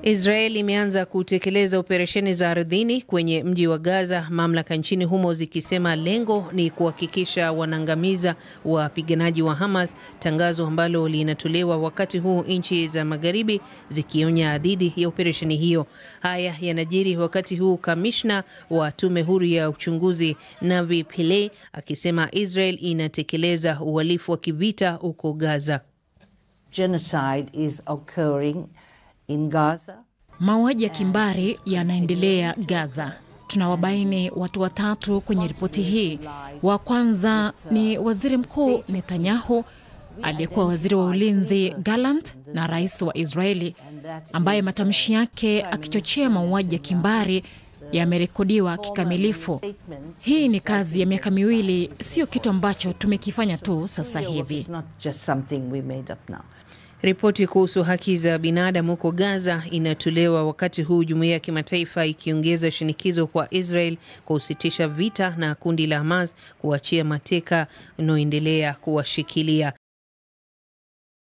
Israel imeanza kutekeleza operesheni za ardhini kwenye mji wa Gaza, mamlaka nchini humo zikisema lengo ni kuhakikisha wanaangamiza wapiganaji wa Hamas, tangazo ambalo linatolewa wakati huu nchi za magharibi zikionya dhidi ya operesheni hiyo. Haya yanajiri wakati huu kamishna wa tume huru ya uchunguzi Navi Pillay akisema Israel inatekeleza uhalifu wa kivita huko Gaza. Genocide is occurring in Gaza. Mauaji ya kimbari yanaendelea Gaza. Tunawabaini watu watatu kwenye ripoti hii. Wa kwanza ni Waziri Mkuu Netanyahu, aliyekuwa waziri wa ulinzi Gallant na rais wa Israeli, ambaye matamshi yake akichochea mauaji ya kimbari yamerekodiwa kikamilifu. Hii ni kazi ya miaka miwili, sio kitu ambacho tumekifanya tu sasa hivi. Ripoti kuhusu haki za binadamu huko Gaza inatolewa wakati huu jumuiya ya kimataifa ikiongeza shinikizo kwa Israel kusitisha vita na kundi la Hamas kuachia mateka unaoendelea kuwashikilia.